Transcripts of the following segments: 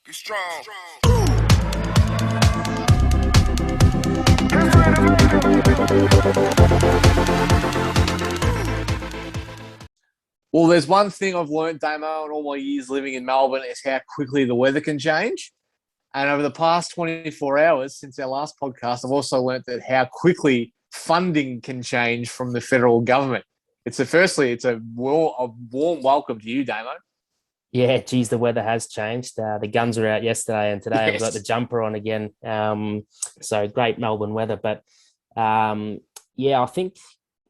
Be strong. Well, there's one thing I've learned, Damo, in all my years living in Melbourne is how quickly the weather can change. And over the past 24 hours since our last podcast, I've also learned that how quickly funding can change from the federal government. It's a warm welcome to you, Damo. Yeah, geez, the weather has changed. The guns were out yesterday, and today I've got the Yes. jumper on again. So great Melbourne weather. But yeah, I think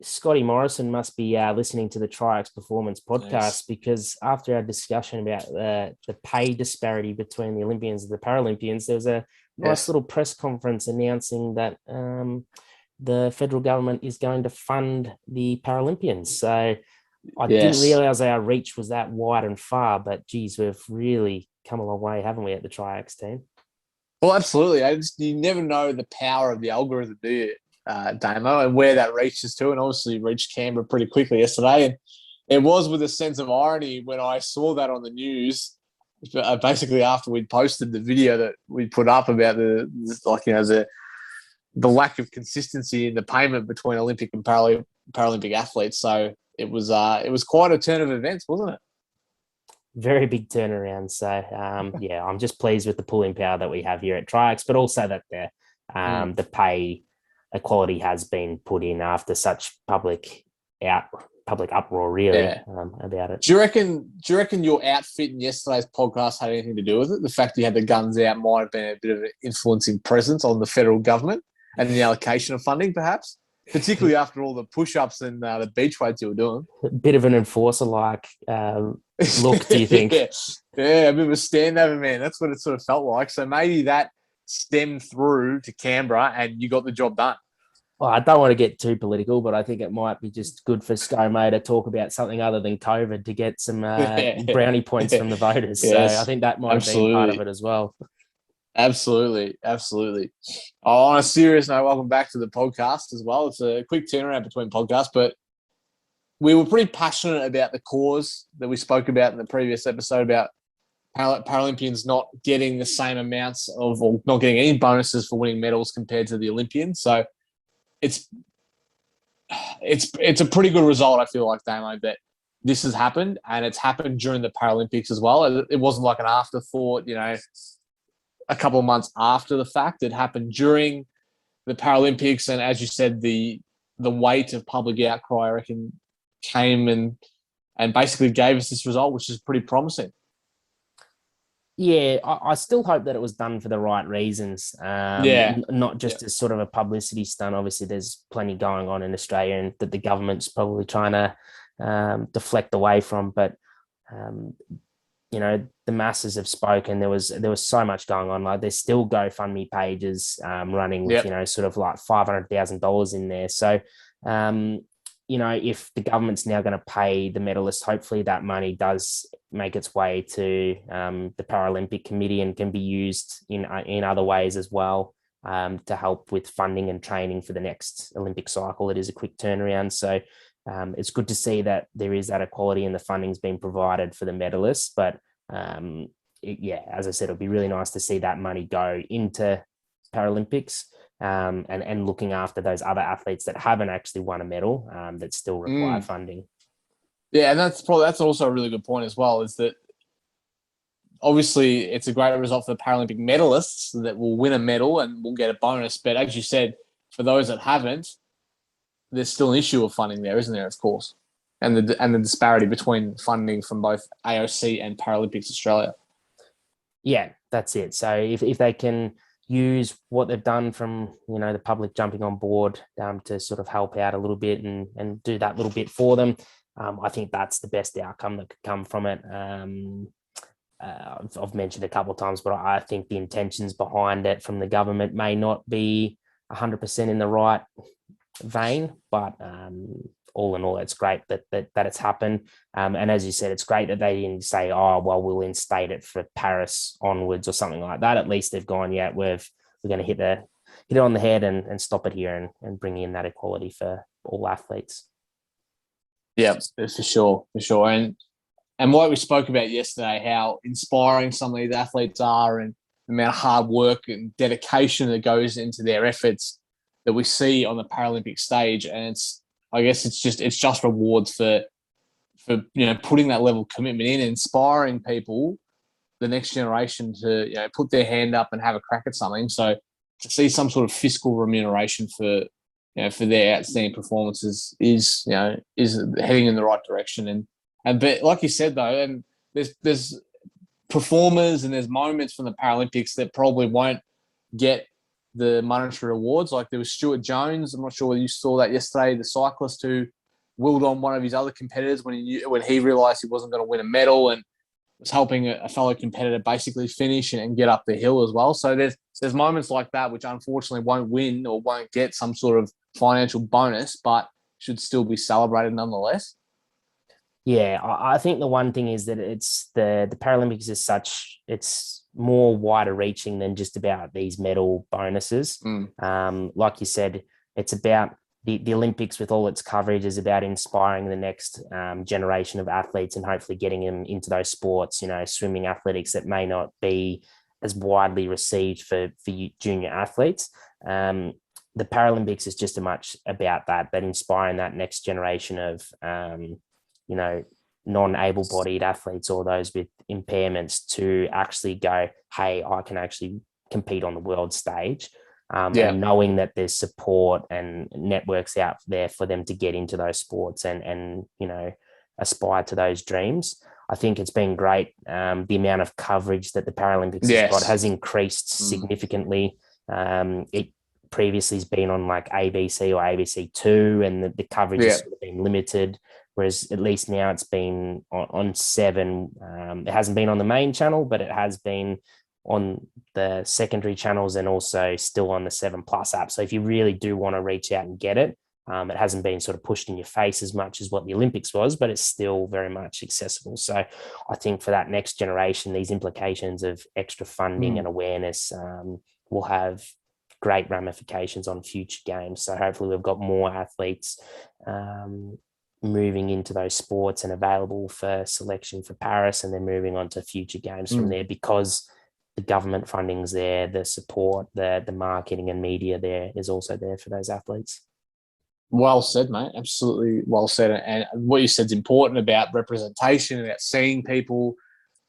Scotty Morrison must be listening to the Triax Performance podcast Yes. because after our discussion about the pay disparity between the Olympians and the Paralympians, there was a nice Yes. little press conference announcing that the federal government is going to fund the Paralympians. So I didn't Yes. realize our reach was that wide and far, but geez, we've really come a long way, haven't we, at the Triax team? Well, absolutely. You never know the power of the algorithm, do you, Damo, and where that reaches to. And obviously reached Canberra pretty quickly yesterday. And it was with a sense of irony when I saw that on the news, basically after we'd posted the video that we put up about the lack of consistency in the payment between Olympic and Paralympic athletes. So it was quite a turn of events, wasn't it? Very big turnaround. So yeah, I'm just pleased with the pulling power that we have here at Triax, but also that the pay equality has been put in after such public uproar, really, about it. Do you reckon your outfit in yesterday's podcast had anything to do with it? The fact you had the guns out might have been a bit of an influencing presence on the federal government and the allocation of funding, perhaps, particularly after all the push-ups and the beach weights you were doing. A bit of an enforcer-like look, do you think? Yeah, a bit of a standover man. That's what it sort of felt like. So maybe that stemmed through to Canberra and you got the job done. Well, I don't want to get too political, but I think it might be just good for ScoMo to talk about something other than COVID to get some brownie points from the voters. Yes, so I think that might have been part of it as well. Absolutely. Oh, on a serious note, welcome back to the podcast as well. It's a quick turnaround between podcasts, but we were pretty passionate about the cause that we spoke about in the previous episode about Paralympians not getting the same amounts of, or not getting any bonuses for winning medals compared to the Olympians. So it's a pretty good result, I feel like, Damo, that this has happened, and it's happened during the Paralympics as well. It wasn't like an afterthought, a couple of months after the fact. It happened during the Paralympics, and as you said, the weight of public outcry, I reckon, came and basically gave us this result, which is pretty promising. Yeah, I still hope that it was done for the right reasons. Not just as sort of a publicity stunt. Obviously, there's plenty going on in Australia and that the government's probably trying to deflect away from. But the masses have spoken. There was so much going on. Like there's still GoFundMe pages running with sort of like $500,000 in there. So if the government's now going to pay the medalists, hopefully that money does make its way to the Paralympic Committee and can be used in other ways as well to help with funding and training for the next Olympic cycle. It is a quick turnaround. So it's good to see that there is that equality and the funding's being provided for the medalists. But as I said, it'll be really nice to see that money go into Paralympics. And looking after those other athletes that haven't actually won a medal that still require funding. Yeah, and that's also a really good point as well, is that obviously it's a great result for the Paralympic medalists that will win a medal and will get a bonus. But as you said, for those that haven't, there's still an issue of funding there, isn't there, of course? And the disparity between funding from both AOC and Paralympics Australia. Yeah, that's it. So if they can use what they've done from the public jumping on board to sort of help out a little bit and do that little bit for them, I think that's the best outcome that could come from it. I've mentioned a couple of times, but I think the intentions behind it from the government may not be 100% in the right vein, but all in all, it's great that it's happened. And as you said, it's great that they didn't say, oh, well, we'll instate it for Paris onwards or something like that. At least they've gone, we're going to hit it on the head and stop it here and bring in that equality for all athletes. Yeah, for sure. And And what we spoke about yesterday, how inspiring some of these athletes are and the amount of hard work and dedication that goes into their efforts that we see on the Paralympic stage. And I guess it's just rewards for putting that level of commitment in, inspiring people, the next generation, to put their hand up and have a crack at something. So to see some sort of fiscal remuneration for their outstanding performances is heading in the right direction. And but like you said though, and there's performers and there's moments from the Paralympics that probably won't get the monetary rewards. Like there was Stuart Jones. I'm not sure whether you saw that yesterday, the cyclist who willed on one of his other competitors when he realised he wasn't going to win a medal, and was helping a fellow competitor basically finish and get up the hill as well. So there's moments like that which unfortunately won't win or won't get some sort of financial bonus, but should still be celebrated nonetheless. Yeah, I think the one thing is that it's the Paralympics is such, it's more wider reaching than just about these medal bonuses. Like you said, it's about the Olympics with all its coverage is about inspiring the next generation of athletes and hopefully getting them into those sports, swimming, athletics that may not be as widely received for junior athletes. The Paralympics is just as much about that inspiring that next generation of, non-able-bodied athletes or those with impairments to actually go, hey, I can actually compete on the world stage. And knowing that there's support and networks out there for them to get into those sports and aspire to those dreams. I think it's been great. The amount of coverage that the Paralympics has got has increased significantly. It previously has been on like ABC or ABC2, and the coverage has sort of been limited. Whereas at least now it's been on 7. It hasn't been on the main channel, but it has been on the secondary channels and also still on the 7+ app. So if you really do want to reach out and get it, it hasn't been sort of pushed in your face as much as what the Olympics was, but it's still very much accessible. So I think for that next generation, these implications of extra funding and awareness will have great ramifications on future games. So hopefully we've got more athletes moving into those sports and available for selection for Paris, and then moving on to future games from there, because the government funding's there, the support, the marketing and media there is also there for those athletes. Well said, mate. Absolutely well said. And what you said is important about representation, about seeing people.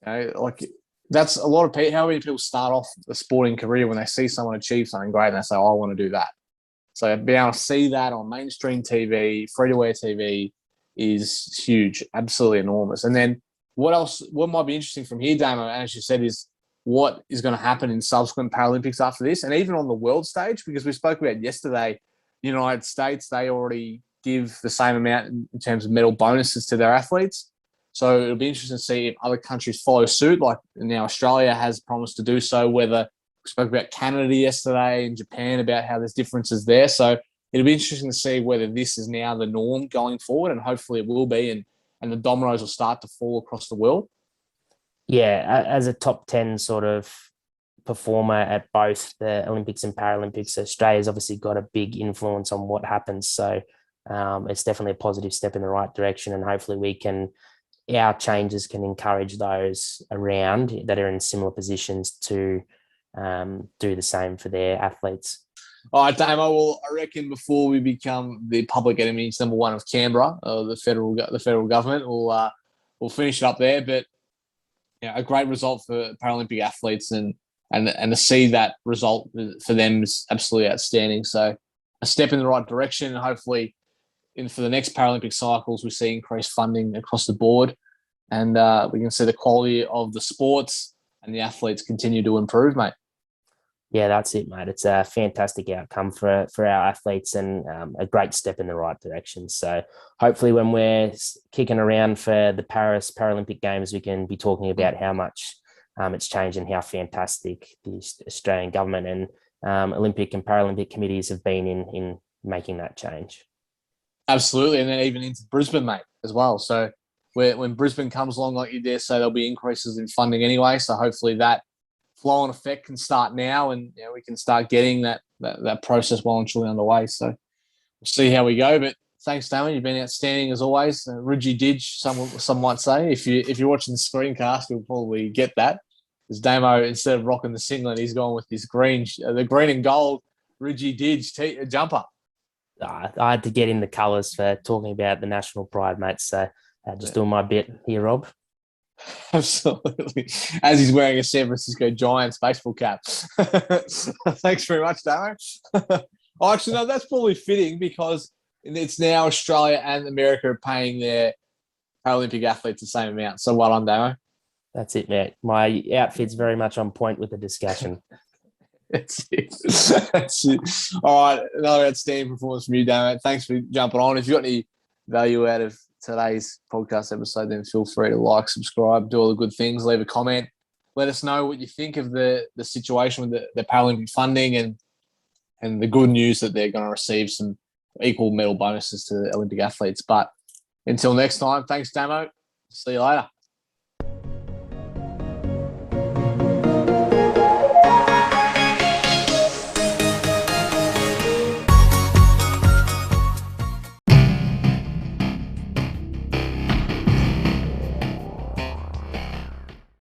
That's a lot of people. How many people start off a sporting career when they see someone achieve something great and they say, oh, I want to do that. So being able to see that on mainstream TV, free-to-air TV is huge, absolutely enormous. And then what else? What might be interesting from here, Damo, as you said, is what is going to happen in subsequent Paralympics after this, and even on the world stage, because we spoke about yesterday, the United States, they already give the same amount in terms of medal bonuses to their athletes. So it'll be interesting to see if other countries follow suit. Like now, Australia has promised to do so. Whether we spoke about Canada yesterday and Japan about how there's differences there. So it'll be interesting to see whether this is now the norm going forward, and hopefully it will be, and the dominoes will start to fall across the world. Yeah, as a top 10 sort of performer at both the Olympics and Paralympics, Australia's obviously got a big influence on what happens. So it's definitely a positive step in the right direction, and hopefully our changes can encourage those around that are in similar positions to do the same for their athletes. All right, Damo. Well, I reckon before we become the public enemies number 1 of Canberra, the federal government, we'll finish it up there. But a great result for Paralympic athletes, and to see that result for them is absolutely outstanding. So a step in the right direction, and hopefully for the next Paralympic cycles, we see increased funding across the board, and we can see the quality of the sports and the athletes continue to improve, mate. Yeah, that's it, mate. It's a fantastic outcome for our athletes, and a great step in the right direction. So hopefully when we're kicking around for the Paris Paralympic Games, we can be talking about how much it's changed and how fantastic the Australian government and Olympic and Paralympic committees have been in making that change. Absolutely. And then even into Brisbane, mate, as well. So when Brisbane comes along, like you dare say, there'll be increases in funding anyway. So hopefully that flow-on effect can start now, and we can start getting that process well and truly underway. So we'll see how we go. But Thanks, Damon. You've been outstanding as always. Ridgy Didge, some might say. If you're watching the screencast, you'll probably get that. As Damo, instead of rocking the singlet, he's gone with his the green and gold Ridgy Didge jumper. I had to get in the colours for talking about the national pride, mate. So just doing my bit here, Rob. Absolutely. As he's wearing a San Francisco Giants baseball cap. Thanks very much, Damo. Oh, actually, no, that's probably fitting because it's now Australia and America are paying their Paralympic athletes the same amount. So well done, Damo. That's it, mate. My outfit's very much on point with the discussion. That's it. That's it. All right, another outstanding performance from you, Damo. Thanks for jumping on. If you got any value out of today's podcast episode, then feel free to like, subscribe, do all the good things, leave a comment. Let us know what you think of the situation with the Paralympic funding and the good news that they're going to receive some equal medal bonuses to the Olympic athletes. But until next time, thanks, Damo. See you later.